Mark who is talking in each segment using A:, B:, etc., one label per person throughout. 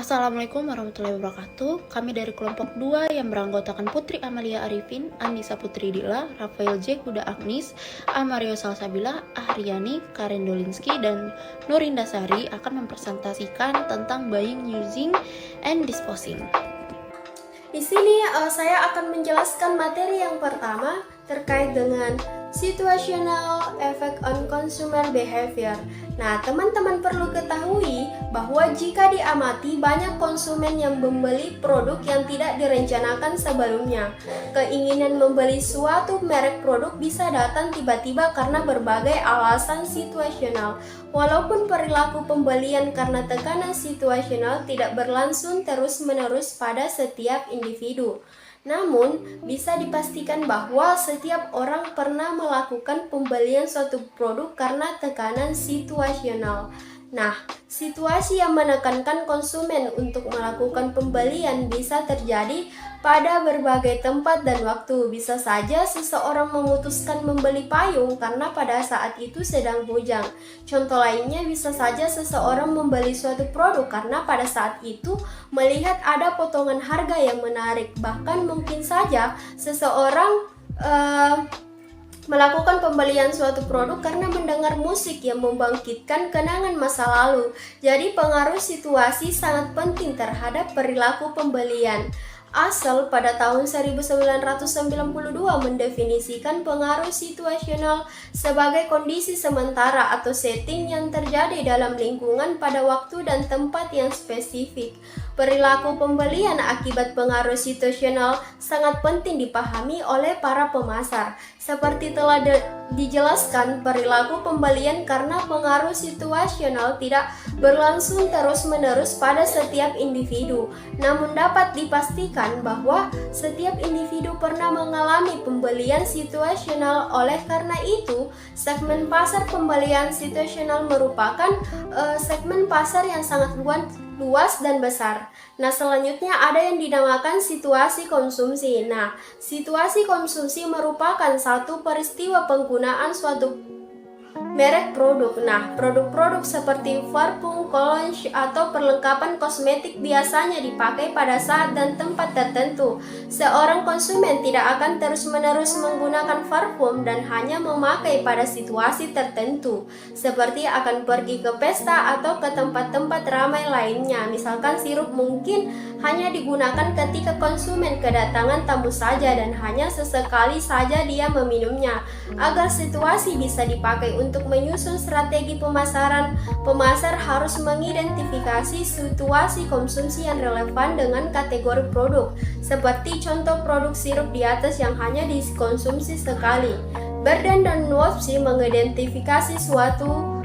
A: Assalamualaikum warahmatullahi wabarakatuh. Kami dari kelompok 2 yang beranggotakan Putri Amalia Arifin, Anissa Putri Dila, Rafael J. Huda Agnis, Amario Salsabila, Ahriyani, Karen Dolinski, dan Nurinda Sari akan mempresentasikan tentang buying, using, and disposing.
B: Di sini saya akan menjelaskan materi yang pertama terkait dengan situational effect on consumer behavior. Nah, teman-teman perlu ketahui bahwa jika diamati banyak konsumen yang membeli produk yang tidak direncanakan sebelumnya. Keinginan membeli suatu merek produk bisa datang tiba-tiba karena berbagai alasan situasional. Walaupun perilaku pembelian karena tekanan situasional tidak berlangsung terus-menerus pada setiap individu. Namun, bisa dipastikan bahwa setiap orang pernah melakukan pembelian suatu produk karena tekanan situasional. Nah, situasi yang menekankan konsumen untuk melakukan pembelian bisa terjadi pada berbagai tempat dan waktu. Bisa saja seseorang memutuskan membeli payung karena pada saat itu sedang hujan. Contoh lainnya bisa saja seseorang membeli suatu produk karena pada saat itu melihat ada potongan harga yang menarik. Bahkan mungkin saja seseorang melakukan pembelian suatu produk karena mendengar musik yang membangkitkan kenangan masa lalu. Jadi pengaruh situasi sangat penting terhadap perilaku pembelian. Asal pada tahun 1992 mendefinisikan pengaruh situasional sebagai kondisi sementara atau setting yang terjadi dalam lingkungan pada waktu dan tempat yang spesifik. Perilaku pembelian akibat pengaruh situasional sangat penting dipahami oleh para pemasar. Seperti telah dijelaskan, perilaku pembelian karena pengaruh situasional tidak berlangsung terus-menerus pada setiap individu. Namun dapat dipastikan bahwa setiap individu pernah mengalami pembelian situasional. Oleh karena itu, segmen pasar pembelian situasional merupakan segmen pasar yang sangat luas dan besar. Nah, selanjutnya ada yang dinamakan situasi konsumsi. Nah, situasi konsumsi merupakan satu peristiwa penggunaan suatu merek produk. Nah, produk-produk seperti parfum, cologne, atau perlengkapan kosmetik biasanya dipakai pada saat dan tempat tertentu. Seorang konsumen tidak akan terus-menerus menggunakan parfum dan hanya memakai pada situasi tertentu, seperti akan pergi ke pesta atau ke tempat-tempat ramai lainnya. Misalkan sirup mungkin hanya digunakan ketika konsumen kedatangan tamu saja dan hanya sesekali saja dia meminumnya. Agar situasi bisa dipakai untuk menyusun strategi pemasaran, pemasar harus mengidentifikasi situasi konsumsi yang relevan dengan kategori produk, seperti contoh produk sirup di atas yang hanya dikonsumsi sekali. Berdan dan Wopsy mengidentifikasi suatu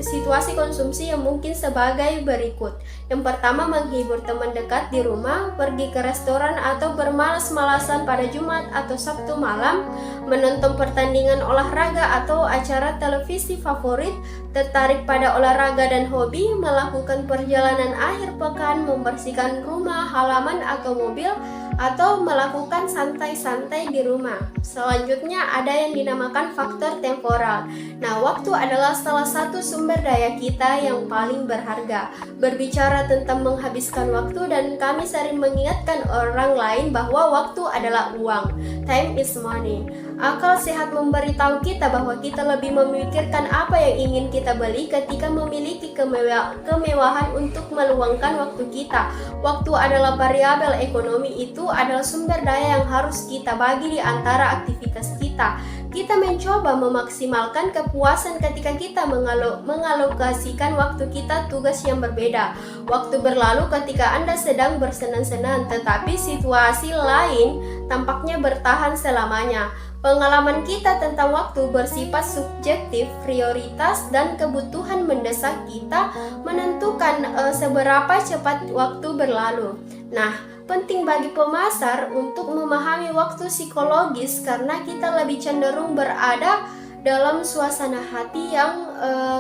B: situasi konsumsi yang mungkin sebagai berikut. Yang pertama, menghibur teman dekat di rumah, pergi ke restoran atau bermalas-malasan pada Jumat atau Sabtu malam, menonton pertandingan olahraga atau acara televisi favorit, tertarik pada olahraga dan hobi, melakukan perjalanan akhir pekan, membersihkan rumah, halaman atau mobil, atau melakukan santai-santai di rumah. Selanjutnya ada yang dinamakan faktor temporal. Nah, waktu adalah salah satu sumber daya kita yang paling berharga. Berbicara tentang menghabiskan waktu, dan kami sering mengingatkan orang lain bahwa waktu adalah uang. Time is money. Akal sehat memberitahu kita bahwa kita lebih memikirkan apa yang ingin kita beli ketika memiliki kemewahan untuk meluangkan waktu kita. Waktu adalah variabel ekonomi, itu adalah sumber daya yang harus kita bagi di antara aktivitas kita. Kita mencoba memaksimalkan kepuasan ketika kita mengalokasikan waktu kita tugas yang berbeda. Waktu berlalu ketika Anda sedang bersenang-senang, tetapi situasi lain tampaknya bertahan selamanya. Pengalaman kita tentang waktu bersifat subjektif, prioritas dan kebutuhan mendesak kita menentukan seberapa cepat waktu berlalu. Nah, penting bagi pemasar untuk memahami waktu psikologis karena kita lebih cenderung berada dalam suasana hati yang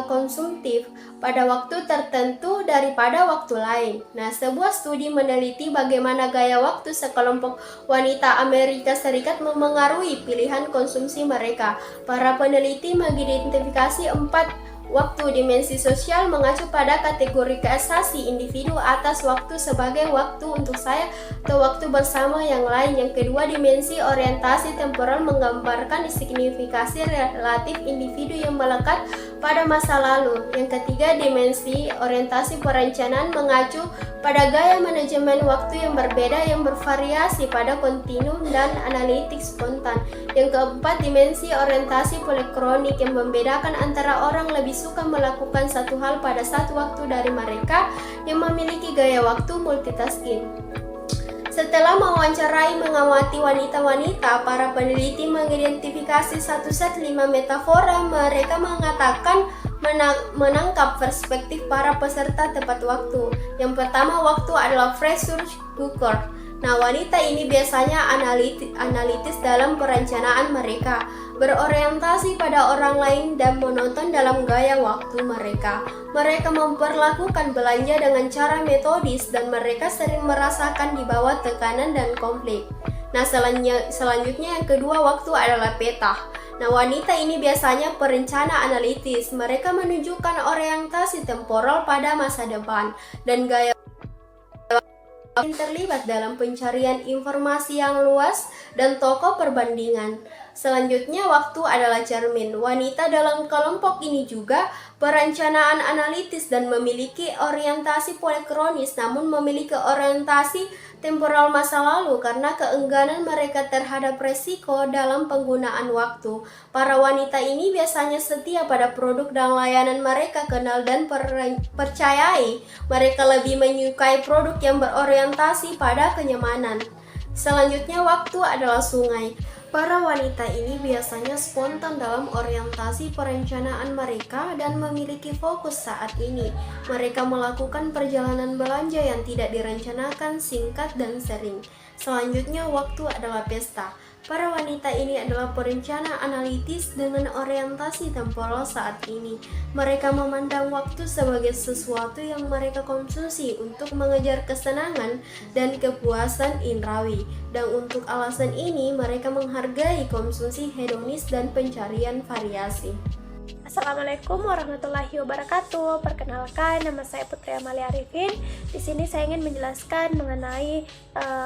B: konsumtif pada waktu tertentu daripada waktu lain. Nah, sebuah studi meneliti bagaimana gaya waktu sekelompok wanita Amerika Serikat memengaruhi pilihan konsumsi mereka. Para peneliti mengidentifikasi 4 Waktu dimensi sosial mengacu pada kategori keasasi individu atas waktu sebagai waktu untuk saya atau waktu bersama yang lain. Yang kedua, dimensi orientasi temporal menggambarkan signifikasi relatif individu yang melekat pada masa lalu. Yang ketiga, dimensi orientasi perencanaan mengacu pada gaya manajemen waktu yang berbeda yang bervariasi pada kontinu dan analitik spontan. Yang keempat, dimensi orientasi polikronik yang membedakan antara orang lebih suka melakukan satu hal pada satu waktu dari mereka yang memiliki gaya waktu multitasking. Setelah mewawancarai mengamati wanita-wanita, para peneliti mengidentifikasi satu set 5 metafora. Mereka mengatakan menangkap perspektif para peserta tepat waktu. Yang pertama, waktu adalah pressure cooker. Nah, wanita ini biasanya analitis dalam perencanaan mereka, berorientasi pada orang lain dan monoton dalam gaya waktu mereka. Mereka memperlakukan belanja dengan cara metodis dan mereka sering merasakan di bawah tekanan dan konflik. Nah, selanjutnya yang kedua, waktu adalah peta. Nah, wanita ini biasanya perencana analitis. Mereka menunjukkan orientasi temporal pada masa depan dan gaya terlibat dalam pencarian informasi yang luas dan toko perbandingan. Selanjutnya, waktu adalah cermin. Wanita dalam kelompok ini juga perencanaan analitis dan memiliki orientasi polikronis, namun memiliki orientasi temporal masa lalu karena keengganan mereka terhadap resiko dalam penggunaan waktu. Para wanita ini biasanya setia pada produk dan layanan mereka kenal dan percayai. Mereka lebih menyukai produk yang berorientasi pada kenyamanan. Selanjutnya, waktu adalah sungai. Para wanita ini biasanya spontan dalam orientasi perencanaan mereka dan memiliki fokus saat ini. Mereka melakukan perjalanan belanja yang tidak direncanakan, singkat dan sering. Selanjutnya, waktu adalah pesta. Para wanita ini adalah perencana analitis dengan orientasi temporal saat ini. Mereka memandang waktu sebagai sesuatu yang mereka konsumsi untuk mengejar kesenangan dan kepuasan indrawi. Dan untuk alasan ini, mereka menghargai konsumsi hedonis dan pencarian variasi.
C: Assalamualaikum warahmatullahi wabarakatuh. Perkenalkan, nama saya Putri Amalia Arifin. Di sini saya ingin menjelaskan mengenai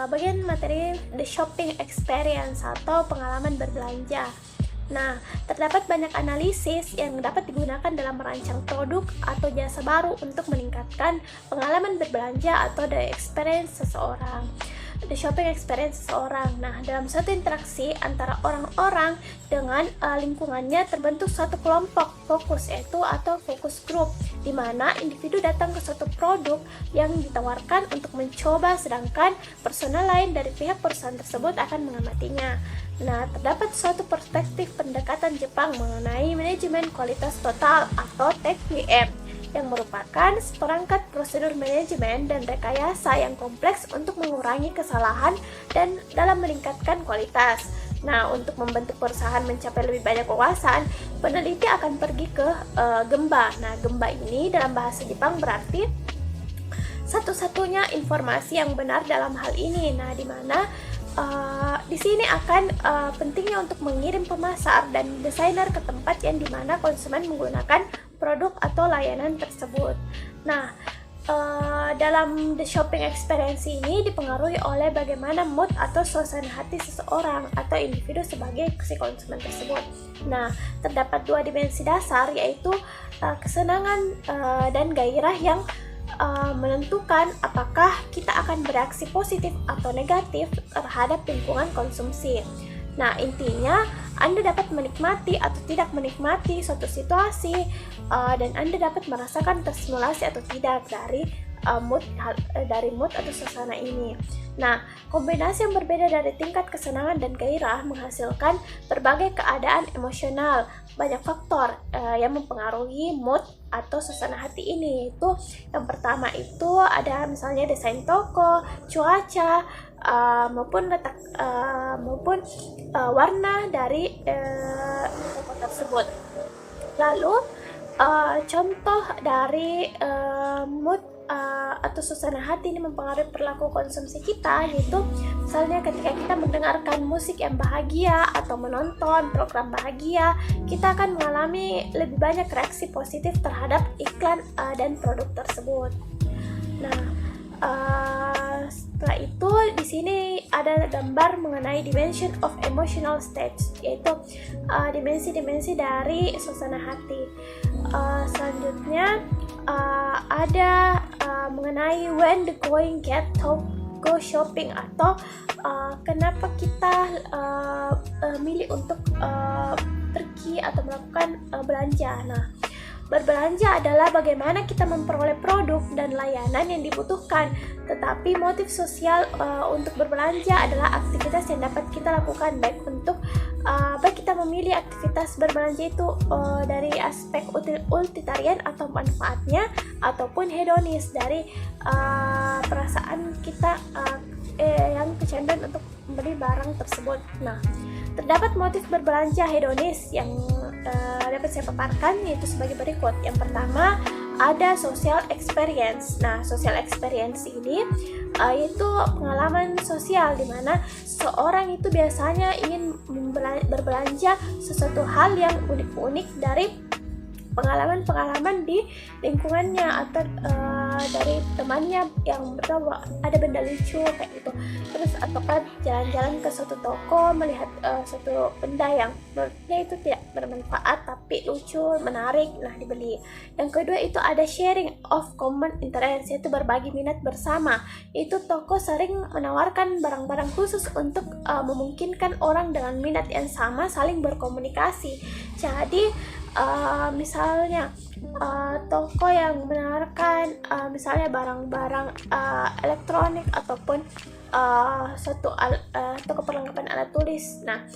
C: bagian materi the shopping experience atau pengalaman berbelanja. Nah, terdapat banyak analisis yang dapat digunakan dalam merancang produk atau jasa baru untuk meningkatkan pengalaman berbelanja atau the experience seseorang. The shopping experience seseorang. Nah, dalam suatu interaksi antara orang-orang dengan lingkungannya terbentuk suatu kelompok fokus, yaitu atau fokus group, di mana individu datang ke suatu produk yang ditawarkan untuk mencoba, sedangkan personel lain dari pihak perusahaan tersebut akan mengamatinya. Nah, terdapat suatu perspektif pendekatan Jepang mengenai manajemen kualitas total atau TQM, yang merupakan seperangkat prosedur manajemen dan rekayasa yang kompleks untuk mengurangi kesalahan dan dalam meningkatkan kualitas. Nah, untuk membentuk perusahaan mencapai lebih banyak wawasan, peneliti akan pergi ke Gemba. Nah, Gemba ini dalam bahasa Jepang berarti satu-satunya informasi yang benar dalam hal ini. Nah, di mana di sini akan pentingnya untuk mengirim pemasar dan desainer ke tempat yang dimana konsumen menggunakan produk atau layanan tersebut. Nah, dalam the shopping experience ini dipengaruhi oleh bagaimana mood atau suasana hati seseorang atau individu sebagai si konsumen tersebut. Nah, terdapat dua dimensi dasar, yaitu kesenangan dan gairah yang menentukan apakah kita akan bereaksi positif atau negatif terhadap lingkungan konsumsi. Nah, intinya Anda dapat menikmati atau tidak menikmati suatu situasi dan Anda dapat merasakan terstimulasi atau tidak dari mood atau suasana ini. Nah, kombinasi yang berbeda dari tingkat kesenangan dan gairah menghasilkan berbagai keadaan emosional. Banyak faktor yang mempengaruhi mood atau suasana hati ini. Itu yang pertama itu ada misalnya desain toko, cuaca, maupun letak warna dari toko tersebut. Lalu contoh dari mood atau suasana hati ini mempengaruhi perilaku konsumsi kita, yaitu misalnya ketika kita mendengarkan musik yang bahagia atau menonton program bahagia, kita akan mengalami lebih banyak reaksi positif terhadap iklan dan produk tersebut. Nah, setelah itu di sini ada gambar mengenai dimension of emotional states, yaitu dimensi-dimensi dari suasana hati. Selanjutnya ada mengenai when the going get to go shopping, atau kenapa kita milih untuk pergi atau melakukan belanja. Nah, berbelanja adalah bagaimana kita memperoleh produk dan layanan yang dibutuhkan, tetapi motif sosial untuk berbelanja adalah aktivitas yang dapat kita lakukan, baik kita memilih aktivitas berbelanja itu dari aspek utilitarian atau manfaatnya, ataupun hedonis dari perasaan kita yang kecenderungan untuk membeli barang tersebut. Nah, terdapat motif berbelanja hedonis yang dapat saya paparkan, yaitu sebagai berikut. Yang pertama, ada social experience. Nah, social experience ini yaitu pengalaman sosial di mana seorang itu biasanya ingin berbelanja sesuatu hal yang unik-unik dari pengalaman-pengalaman di lingkungannya, atau dari temannya yang bertahu ada benda lucu kayak gitu. Terus ataukah jalan-jalan ke suatu toko melihat suatu benda yang menurutnya itu tidak bermanfaat tapi lucu, menarik, nah dibeli. Yang kedua itu ada sharing of common interest, yaitu berbagi minat bersama. Itu toko sering menawarkan barang-barang khusus untuk memungkinkan orang dengan minat yang sama saling berkomunikasi. Jadi misalnya toko yang menawarkan misalnya barang-barang elektronik ataupun suatu toko perlengkapan alat tulis. Nah,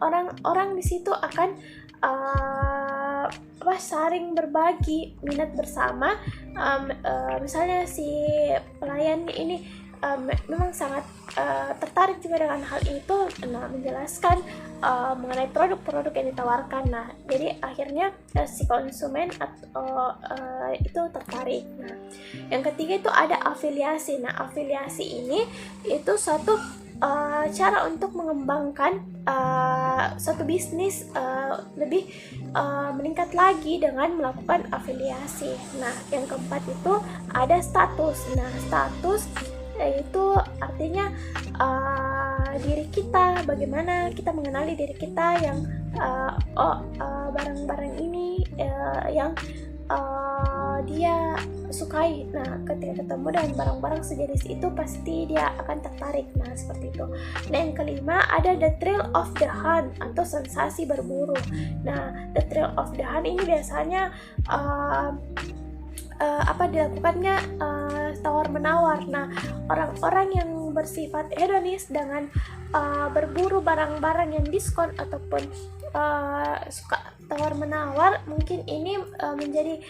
C: orang-orang di situ akan saling berbagi minat bersama. Misalnya si pelayan ini memang sangat tertarik juga dengan hal itu, menjelaskan mengenai produk-produk yang ditawarkan. Nah, jadi akhirnya si konsumen itu tertarik. Nah, yang ketiga itu ada afiliasi. Nah, afiliasi ini itu suatu cara untuk mengembangkan suatu bisnis lebih meningkat lagi dengan melakukan afiliasi. Nah, yang keempat itu ada status. Nah, status itu artinya diri kita, bagaimana kita mengenali diri kita yang barang-barang ini yang dia sukai. Nah, ketika ketemu dengan barang-barang sejenis itu pasti dia akan tertarik. Nah, seperti itu. Nah, yang kelima ada the thrill of the hunt atau sensasi berburu. Nah, the thrill of the hunt ini biasanya dilakukannya tawar menawar. Nah, orang-orang yang bersifat hedonis dengan berburu barang-barang yang diskon ataupun suka tawar menawar, mungkin ini menjadi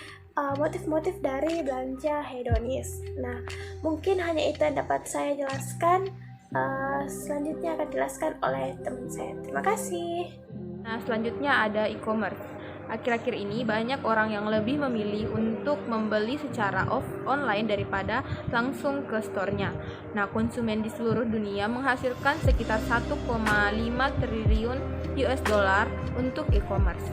C: motif-motif dari belanja hedonis. Nah, mungkin hanya itu yang dapat saya jelaskan. Selanjutnya akan dijelaskan oleh teman saya. Terima kasih.
D: Nah, selanjutnya ada e-commerce. Akhir-akhir ini banyak orang yang lebih memilih untuk membeli secara online daripada langsung ke store-nya. Nah, konsumen di seluruh dunia menghasilkan sekitar 1,5 triliun US dollar untuk e-commerce.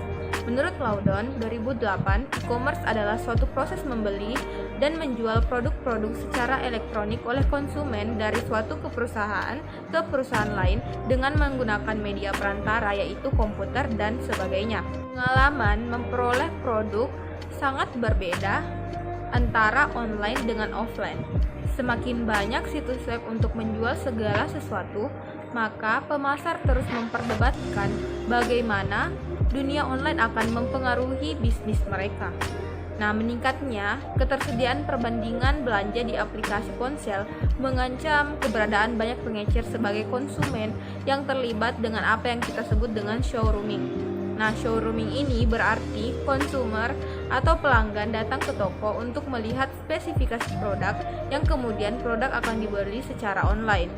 D: Menurut Loudon 2008, e-commerce adalah suatu proses membeli dan menjual produk-produk secara elektronik oleh konsumen dari suatu perusahaan ke perusahaan lain dengan menggunakan media perantara, yaitu komputer dan sebagainya. Pengalaman memperoleh produk sangat berbeda antara online dengan offline. Semakin banyak situs web untuk menjual segala sesuatu, maka pemasar terus memperdebatkan bagaimana dunia online akan mempengaruhi bisnis mereka. Nah, meningkatnya ketersediaan perbandingan belanja di aplikasi ponsel mengancam keberadaan banyak pengecer sebagai konsumen yang terlibat dengan apa yang kita sebut dengan showrooming. Nah, showrooming ini berarti konsumer atau pelanggan datang ke toko untuk melihat spesifikasi produk yang kemudian produk akan dibeli secara online.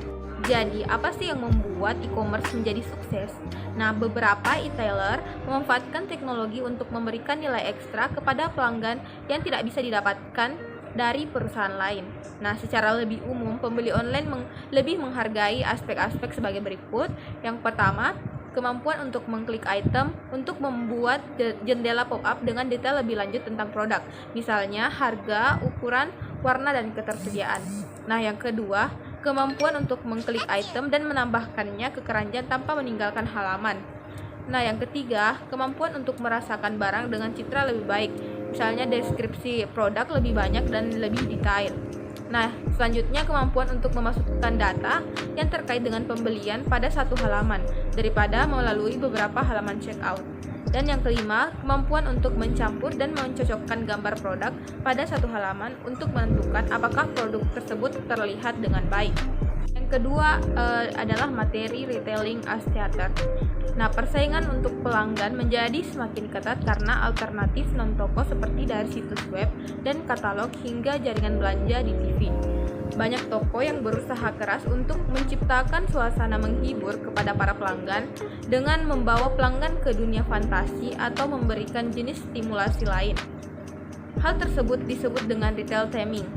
D: Jadi, apa sih yang membuat e-commerce menjadi sukses? Nah, beberapa e-tailer memanfaatkan teknologi untuk memberikan nilai ekstra kepada pelanggan yang tidak bisa didapatkan dari perusahaan lain. Nah, secara lebih umum, pembeli online lebih menghargai aspek-aspek sebagai berikut. Yang pertama, kemampuan untuk mengklik item untuk membuat jendela pop-up dengan detail lebih lanjut tentang produk, misalnya harga, ukuran, warna, dan ketersediaan. Nah, yang kedua, kemampuan untuk mengklik item dan menambahkannya ke keranjang tanpa meninggalkan halaman. Nah, yang ketiga, kemampuan untuk merasakan barang dengan citra lebih baik, misalnya deskripsi produk lebih banyak dan lebih detail. Nah, selanjutnya kemampuan untuk memasukkan data yang terkait dengan pembelian pada satu halaman daripada melalui beberapa halaman checkout. Dan yang kelima, kemampuan untuk mencampur dan mencocokkan gambar produk pada satu halaman untuk menentukan apakah produk tersebut terlihat dengan baik. Yang kedua adalah materi retailing as theater. Nah, persaingan untuk pelanggan menjadi semakin ketat karena alternatif non-toko seperti dari situs web dan katalog hingga jaringan belanja di TV. Banyak toko yang berusaha keras untuk menciptakan suasana menghibur kepada para pelanggan dengan membawa pelanggan ke dunia fantasi atau memberikan jenis stimulasi lain. Hal tersebut disebut dengan retail theming.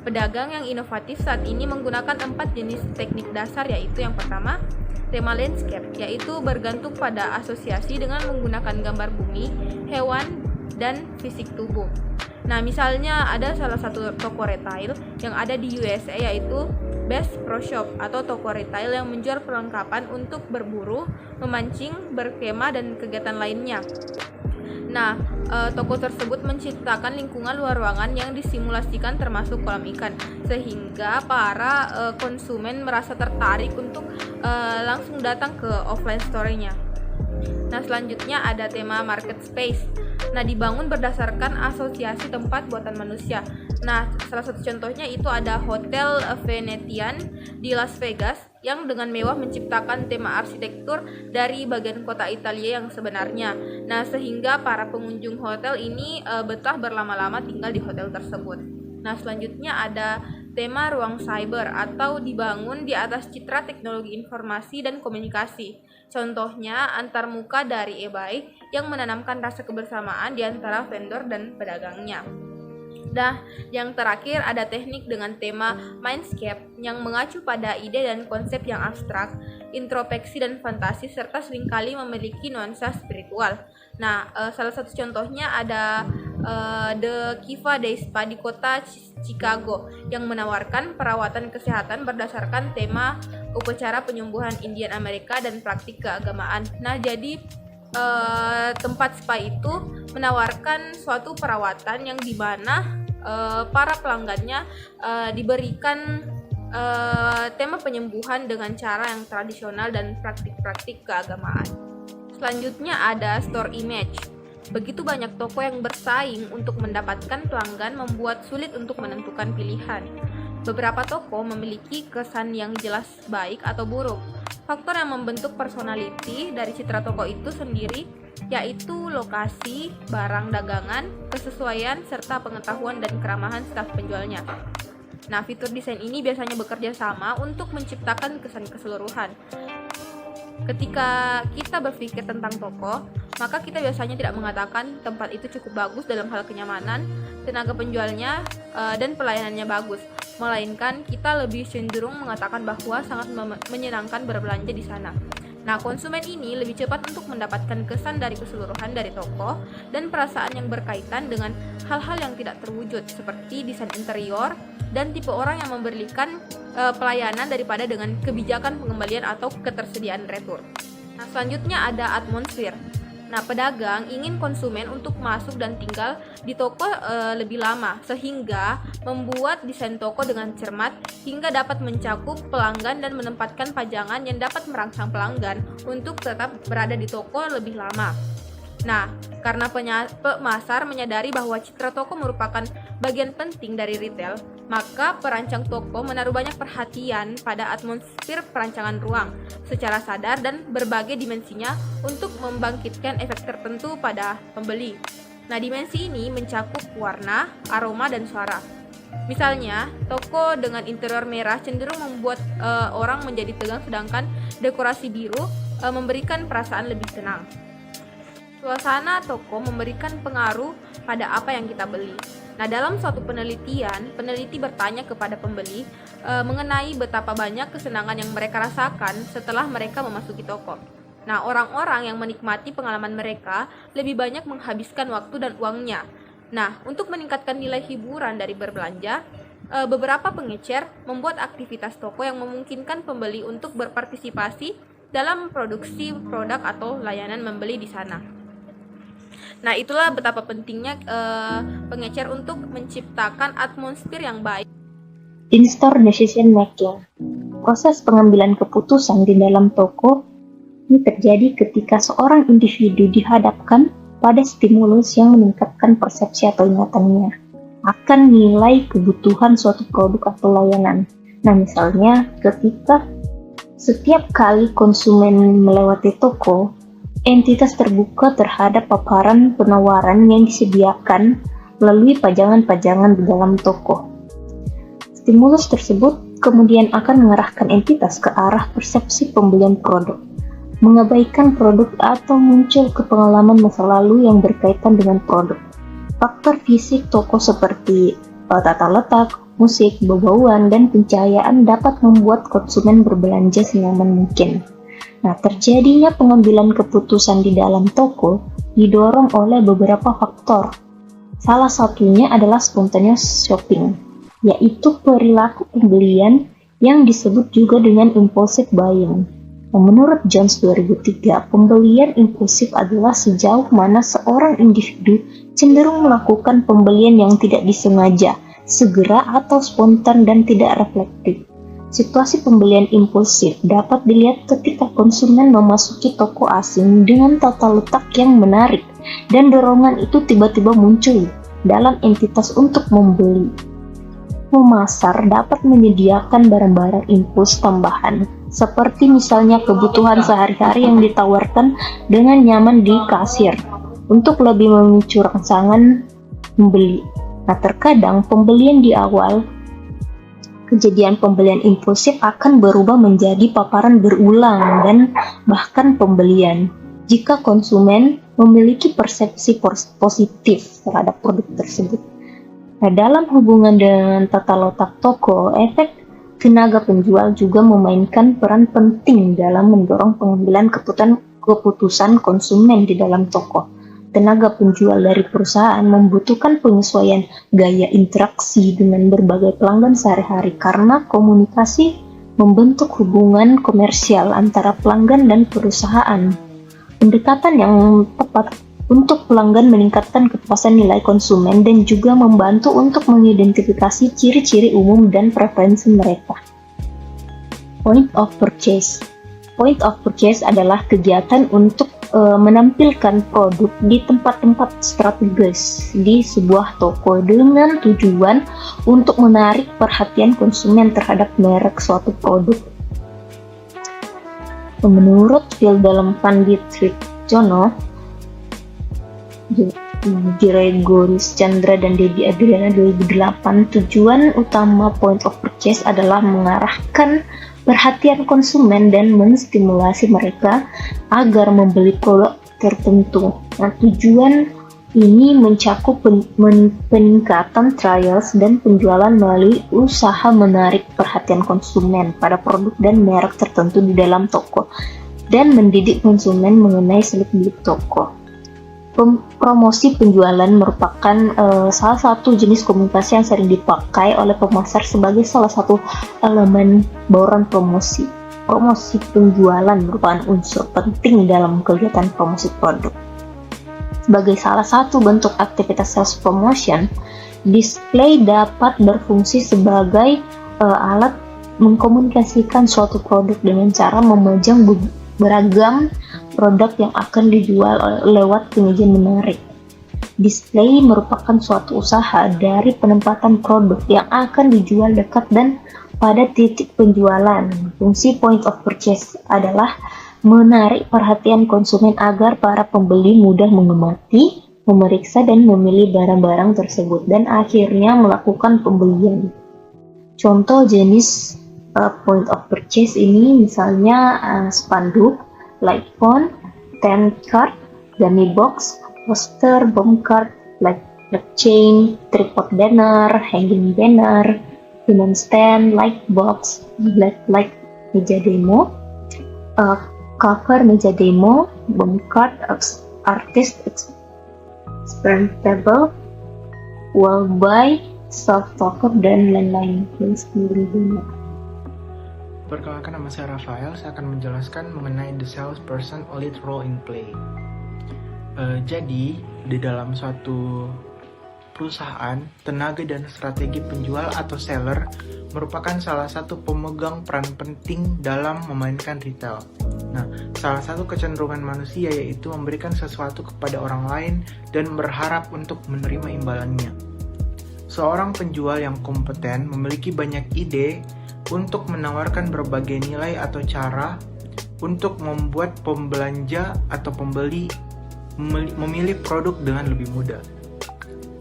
D: Pedagang yang inovatif saat ini menggunakan 4 jenis teknik dasar, yaitu yang pertama, tema landscape, yaitu bergantung pada asosiasi dengan menggunakan gambar bumi, hewan, dan fisik tubuh. Nah, misalnya ada salah satu toko retail yang ada di USA, yaitu Bass Pro Shop, atau toko retail yang menjual perlengkapan untuk berburu, memancing, berkemah, dan kegiatan lainnya. Nah, toko tersebut menciptakan lingkungan luar ruangan yang disimulasikan termasuk kolam ikan, sehingga para konsumen merasa tertarik untuk langsung datang ke offline store-nya. Nah, selanjutnya ada tema market space. Nah, dibangun berdasarkan asosiasi tempat buatan manusia. Nah, salah satu contohnya itu ada Hotel Venetian di Las Vegas yang dengan mewah menciptakan tema arsitektur dari bagian kota Italia yang sebenarnya. Nah, sehingga para pengunjung hotel ini betah berlama-lama tinggal di hotel tersebut. Nah, selanjutnya ada tema ruang cyber atau dibangun di atas citra teknologi informasi dan komunikasi. Contohnya antarmuka dari eBay yang menanamkan rasa kebersamaan di antara vendor dan pedagangnya. Nah, yang terakhir ada teknik dengan tema mindscape yang mengacu pada ide dan konsep yang abstrak, introspeksi dan fantasi, serta seringkali memiliki nuansa spiritual. Nah, salah satu contohnya ada The Kiva Day Spa di kota Chicago yang menawarkan perawatan kesehatan berdasarkan tema upacara penyembuhan Indian Amerika dan praktik keagamaan. Nah, jadi tempat spa itu menawarkan suatu perawatan yang dimana para pelanggannya diberikan tema penyembuhan dengan cara yang tradisional dan praktik-praktik keagamaan. Selanjutnya ada store image. Begitu banyak toko yang bersaing untuk mendapatkan pelanggan membuat sulit untuk menentukan pilihan. Beberapa toko memiliki kesan yang jelas baik atau buruk. Faktor yang membentuk personality dari citra toko itu sendiri yaitu lokasi, barang dagangan, kesesuaian, serta pengetahuan dan keramahan staf penjualnya. Nah, fitur desain ini biasanya bekerja sama untuk menciptakan kesan keseluruhan. Ketika kita berpikir tentang toko, maka kita biasanya tidak mengatakan tempat itu cukup bagus dalam hal kenyamanan, tenaga penjualnya, dan pelayanannya bagus, melainkan kita lebih cenderung mengatakan bahwa sangat menyenangkan berbelanja di sana. Nah, konsumen ini lebih cepat untuk mendapatkan kesan dari keseluruhan dari toko dan perasaan yang berkaitan dengan hal-hal yang tidak terwujud seperti desain interior dan tipe orang yang memberikan pelayanan daripada dengan kebijakan pengembalian atau ketersediaan retur. Nah, selanjutnya ada atmosfer. Nah, pedagang ingin konsumen untuk masuk dan tinggal di toko lebih lama, sehingga membuat desain toko dengan cermat hingga dapat mencakup pelanggan dan menempatkan pajangan yang dapat merangsang pelanggan untuk tetap berada di toko lebih lama. Nah, karena pemasar menyadari bahwa citra toko merupakan bagian penting dari retail, maka perancang toko menaruh banyak perhatian pada atmosfer perancangan ruang secara sadar dan berbagai dimensinya untuk membangkitkan efek tertentu pada pembeli. Nah, dimensi ini mencakup warna, aroma, dan suara. Misalnya, toko dengan interior merah cenderung membuat orang menjadi tegang, sedangkan dekorasi biru memberikan perasaan lebih tenang. Suasana toko memberikan pengaruh pada apa yang kita beli. Nah, dalam suatu penelitian, peneliti bertanya kepada pembeli mengenai betapa banyak kesenangan yang mereka rasakan setelah mereka memasuki toko. Nah, orang-orang yang menikmati pengalaman mereka lebih banyak menghabiskan waktu dan uangnya. Nah, untuk meningkatkan nilai hiburan dari berbelanja, beberapa pengecer membuat aktivitas toko yang memungkinkan pembeli untuk berpartisipasi dalam produksi produk atau layanan membeli di sana. Nah, itulah betapa pentingnya pengecer untuk menciptakan atmosfer yang baik.
E: In-store decision making. Proses pengambilan keputusan di dalam toko ini terjadi ketika seorang individu dihadapkan pada stimulus yang meningkatkan persepsi atau ingatannya akan nilai kebutuhan suatu produk atau layanan. Nah, misalnya ketika setiap kali konsumen melewati toko, entitas terbuka terhadap paparan penawaran yang disediakan melalui pajangan-pajangan di dalam toko. Stimulus tersebut kemudian akan mengarahkan entitas ke arah persepsi pembelian produk, mengabaikan produk atau muncul ke pengalaman masa lalu yang berkaitan dengan produk. Faktor fisik toko seperti tata letak, musik, bau-bauan, dan pencahayaan dapat membuat konsumen berbelanja senyaman mungkin. Nah, terjadinya pengambilan keputusan di dalam toko didorong oleh beberapa faktor. Salah satunya adalah spontaneous shopping, yaitu perilaku pembelian yang disebut juga dengan impulsive buying. Nah, menurut Jones 2003, pembelian impulsif adalah sejauh mana seorang individu cenderung melakukan pembelian yang tidak disengaja, segera atau spontan dan tidak reflektif. Situasi pembelian impulsif dapat dilihat ketika konsumen memasuki toko asing dengan tata letak yang menarik dan dorongan itu tiba-tiba muncul dalam entitas untuk membeli. Pemasar dapat menyediakan barang-barang impuls tambahan, seperti misalnya kebutuhan sehari-hari yang ditawarkan dengan nyaman di kasir, untuk lebih memicu rangsangan membeli. Nah, terkadang pembelian di awal kejadian pembelian impulsif akan berubah menjadi paparan berulang dan bahkan pembelian jika konsumen memiliki persepsi positif terhadap produk tersebut. Nah, dalam hubungan dengan tata letak toko, efek tenaga penjual juga memainkan peran penting dalam mendorong pengambilan keputusan konsumen di dalam toko. Tenaga penjual dari perusahaan membutuhkan penyesuaian gaya interaksi dengan berbagai pelanggan sehari-hari karena komunikasi membentuk hubungan komersial antara pelanggan dan perusahaan. Pendekatan yang tepat untuk pelanggan meningkatkan kepuasan nilai konsumen dan juga membantu untuk mengidentifikasi ciri-ciri umum dan preferensi mereka. Point of purchase. Point of purchase adalah kegiatan untuk menampilkan produk di tempat-tempat strategis di sebuah toko dengan tujuan untuk menarik perhatian konsumen terhadap merek suatu produk. Menurut Phil dalam Pandit Wicaksono, Gregoris Chandra dan Debbie Adriana 2008, tujuan utama point of purchase adalah mengarahkan perhatian konsumen dan menstimulasi mereka agar membeli produk tertentu. Nah, tujuan ini mencakup peningkatan trials dan penjualan melalui usaha menarik perhatian konsumen pada produk dan merek tertentu di dalam toko dan mendidik konsumen mengenai seluk-beluk toko. Promosi penjualan merupakan salah satu jenis komunikasi yang sering dipakai oleh pemasar sebagai salah satu elemen bauran promosi. Promosi penjualan merupakan unsur penting dalam kegiatan promosi produk. Sebagai salah satu bentuk aktivitas sales promotion, display dapat berfungsi sebagai alat mengkomunikasikan suatu produk dengan cara memajang beragam produk yang akan dijual lewat penyajian menarik. Display merupakan suatu usaha dari penempatan produk yang akan dijual dekat dan pada titik penjualan. Fungsi point of purchase adalah menarik perhatian konsumen agar para pembeli mudah mengamati, memeriksa dan memilih barang-barang tersebut dan akhirnya melakukan pembelian. Contoh jenis point of purchase ini misalnya spanduk, light phone, tent card, dummy box, poster, bomb card, chain, tripod banner, hanging banner, human stand, light box, light meja demo, cover meja demo, bomb card, artist experimentable, wall buy, soft talker, dan lain-lain.
F: Perkenalkan, nama saya Rafael. Saya akan menjelaskan mengenai the salesperson lead role in play. Jadi, di dalam suatu perusahaan, tenaga dan strategi penjual atau seller merupakan salah satu pemegang peran penting dalam memainkan retail. Nah, salah satu kecenderungan manusia yaitu memberikan sesuatu kepada orang lain dan berharap untuk menerima imbalannya. Seorang penjual yang kompeten memiliki banyak ide untuk menawarkan berbagai nilai atau cara untuk membuat pembelanja atau pembeli memilih produk dengan lebih mudah.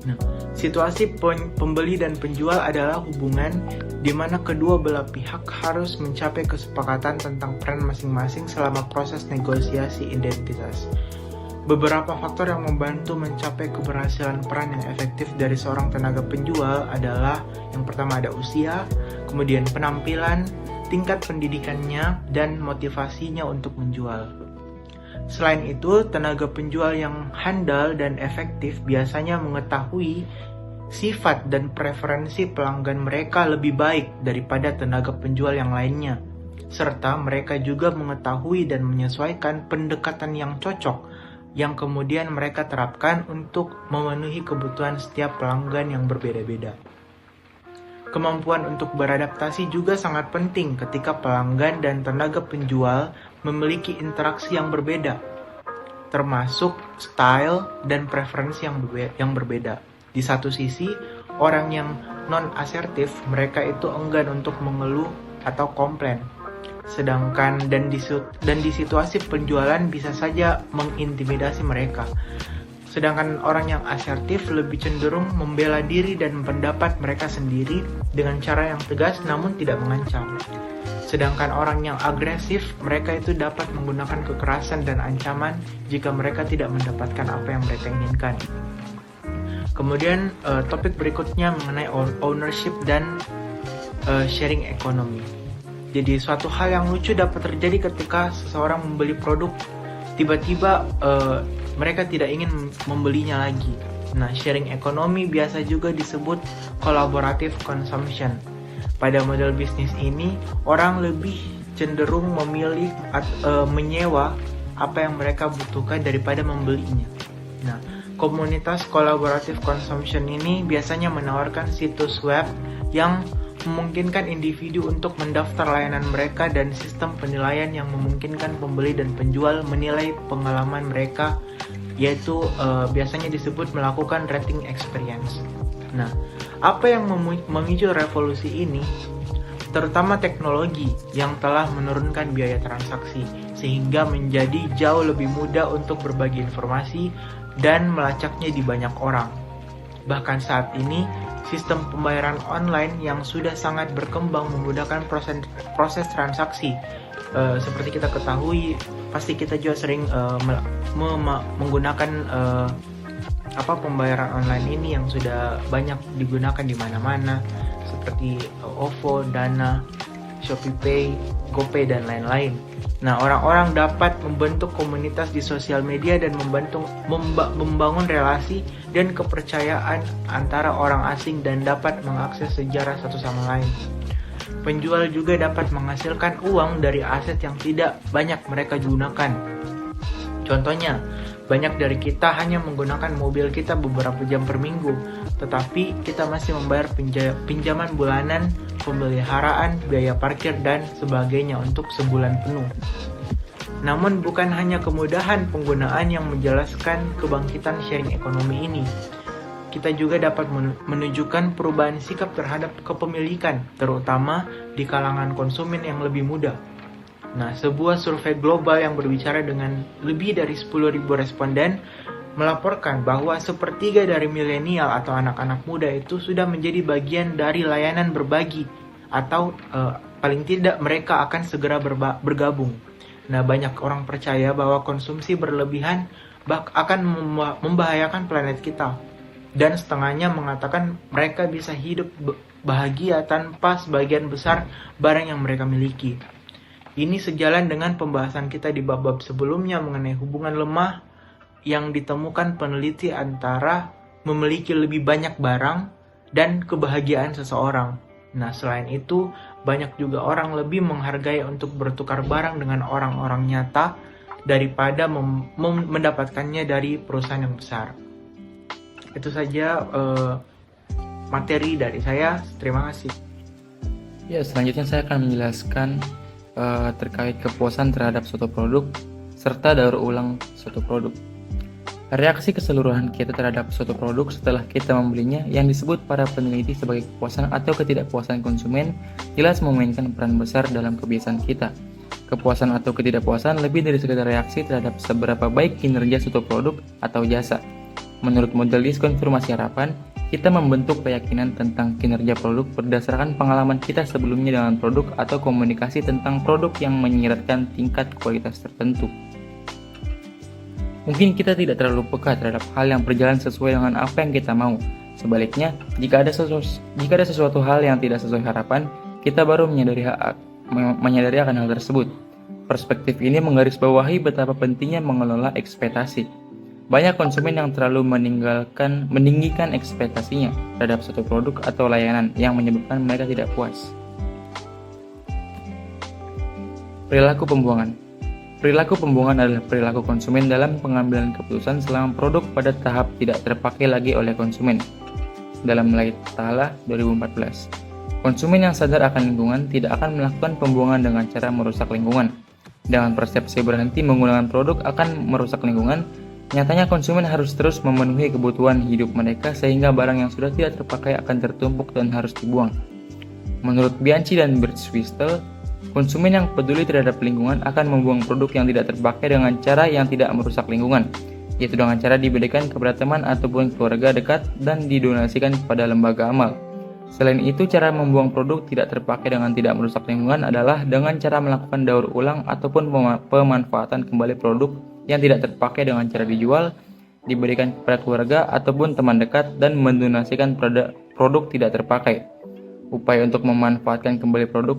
F: Nah, situasi pembeli dan penjual adalah hubungan di mana kedua belah pihak harus mencapai kesepakatan tentang peran masing-masing selama proses negosiasi identitas. Beberapa faktor yang membantu mencapai keberhasilan peran yang efektif dari seorang tenaga penjual adalah yang pertama ada usia, kemudian penampilan, tingkat pendidikannya, dan motivasinya untuk menjual. Selain itu, tenaga penjual yang handal dan efektif biasanya mengetahui sifat dan preferensi pelanggan mereka lebih baik daripada tenaga penjual yang lainnya, serta mereka juga mengetahui dan menyesuaikan pendekatan yang cocok yang kemudian mereka terapkan untuk memenuhi kebutuhan setiap pelanggan yang berbeda-beda. Kemampuan untuk beradaptasi juga sangat penting ketika pelanggan dan tenaga penjual memiliki interaksi yang berbeda, termasuk style dan preferensi yang berbeda. Di satu sisi, orang yang non-asertif, mereka itu enggan untuk mengeluh atau komplain. Sedangkan di situasi penjualan bisa saja mengintimidasi mereka. Sedangkan orang yang asertif lebih cenderung membela diri dan pendapat mereka sendiri dengan cara yang tegas namun tidak mengancam. Sedangkan orang yang agresif, mereka itu dapat menggunakan kekerasan dan ancaman jika mereka tidak mendapatkan apa yang mereka inginkan. Kemudian topik berikutnya mengenai ownership dan sharing economy. Jadi suatu hal yang lucu dapat terjadi ketika seseorang membeli produk, tiba-tiba mereka tidak ingin membelinya lagi. Nah, sharing economy biasa juga disebut collaborative consumption. Pada model bisnis ini, orang lebih cenderung memilih menyewa apa yang mereka butuhkan daripada membelinya. Nah, komunitas collaborative consumption ini biasanya menawarkan situs web yang memungkinkan individu untuk mendaftar layanan mereka dan sistem penilaian yang memungkinkan pembeli dan penjual menilai pengalaman mereka, yaitu biasanya disebut melakukan rating experience. Nah, apa yang memicu revolusi ini? Terutama teknologi yang telah menurunkan biaya transaksi, sehingga menjadi jauh lebih mudah untuk berbagi informasi dan melacaknya di banyak orang. Bahkan saat ini, sistem pembayaran online yang sudah sangat berkembang menggunakan proses transaksi. Seperti kita ketahui, pasti kita juga sering menggunakan pembayaran online ini yang sudah banyak digunakan di mana-mana, seperti OVO, Dana, ShopeePay, GoPay, dan lain-lain. Nah, orang-orang dapat membentuk komunitas di sosial media dan membangun relasi dan kepercayaan antara orang asing dan dapat mengakses sejarah satu sama lain. Penjual juga dapat menghasilkan uang dari aset yang tidak banyak mereka gunakan. Contohnya, banyak dari kita hanya menggunakan mobil kita beberapa jam per minggu, tetapi kita masih membayar pinjaman bulanan, pemeliharaan, biaya parkir, dan sebagainya untuk sebulan penuh. Namun bukan hanya kemudahan penggunaan yang menjelaskan kebangkitan sharing ekonomi ini. Kita juga dapat menunjukkan perubahan sikap terhadap kepemilikan, terutama di kalangan konsumen yang lebih muda. Nah, sebuah survei global yang berbicara dengan lebih dari 10.000 responden melaporkan bahwa sepertiga dari milenial atau anak-anak muda itu sudah menjadi bagian dari layanan berbagi, atau paling tidak mereka akan segera bergabung. Nah, banyak orang percaya bahwa konsumsi berlebihan akan membahayakan planet kita. dan setengahnya mengatakan mereka bisa hidup bahagia tanpa sebagian besar barang yang mereka miliki. Ini sejalan dengan pembahasan kita di bab-bab sebelumnya mengenai hubungan lemah yang ditemukan peneliti antara memiliki lebih banyak barang dan kebahagiaan seseorang. Nah, selain itu, banyak juga orang lebih menghargai untuk bertukar barang dengan orang-orang nyata daripada mendapatkannya dari perusahaan yang besar. Itu saja materi dari saya. Terima kasih.
G: Ya, selanjutnya saya akan menjelaskan terkait kepuasan terhadap suatu produk serta daur ulang suatu produk. Reaksi keseluruhan kita terhadap suatu produk setelah kita membelinya yang disebut para peneliti sebagai kepuasan atau ketidakpuasan konsumen jelas memainkan peran besar dalam kebiasaan kita. Kepuasan atau ketidakpuasan lebih dari sekedar reaksi terhadap seberapa baik kinerja suatu produk atau jasa. Menurut model diskonfirmasi harapan, kita membentuk keyakinan tentang kinerja produk berdasarkan pengalaman kita sebelumnya dengan produk atau komunikasi tentang produk yang menyiratkan tingkat kualitas tertentu. Mungkin kita tidak terlalu peka terhadap hal yang berjalan sesuai dengan apa yang kita mau. Sebaliknya, jika ada sesuatu hal yang tidak sesuai harapan, kita baru menyadari akan hal tersebut. Perspektif ini menggarisbawahi betapa pentingnya mengelola ekspektasi. Banyak konsumen yang terlalu meninggikan ekspektasinya terhadap suatu produk atau layanan yang menyebabkan mereka tidak puas. Perilaku pembuangan. Perilaku pembuangan adalah perilaku konsumen dalam pengambilan keputusan selama produk pada tahap tidak terpakai lagi oleh konsumen. Dalam Light Ta'ala 2014, konsumen yang sadar akan lingkungan tidak akan melakukan pembuangan dengan cara merusak lingkungan. Dengan persepsi berhenti menggunakan produk akan merusak lingkungan, nyatanya konsumen harus terus memenuhi kebutuhan hidup mereka sehingga barang yang sudah tidak terpakai akan tertumpuk dan harus dibuang. Menurut Bianchi dan Birchwistel, konsumen yang peduli terhadap lingkungan akan membuang produk yang tidak terpakai dengan cara yang tidak merusak lingkungan, yaitu dengan cara diberikan kepada teman ataupun keluarga dekat dan didonasikan kepada lembaga amal. Selain itu, cara membuang produk tidak terpakai dengan tidak merusak lingkungan adalah dengan cara melakukan daur ulang ataupun pemanfaatan kembali produk yang tidak terpakai dengan cara dijual, diberikan kepada keluarga ataupun teman dekat, dan mendonasikan produk tidak terpakai. Upaya untuk memanfaatkan kembali produk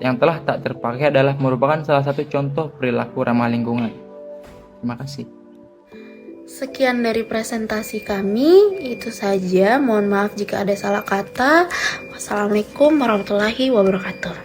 G: yang telah tak terpakai adalah merupakan salah satu contoh perilaku ramah lingkungan. Terima kasih.
A: Sekian dari presentasi kami, itu saja. Mohon maaf jika ada salah kata. Wassalamualaikum warahmatullahi wabarakatuh.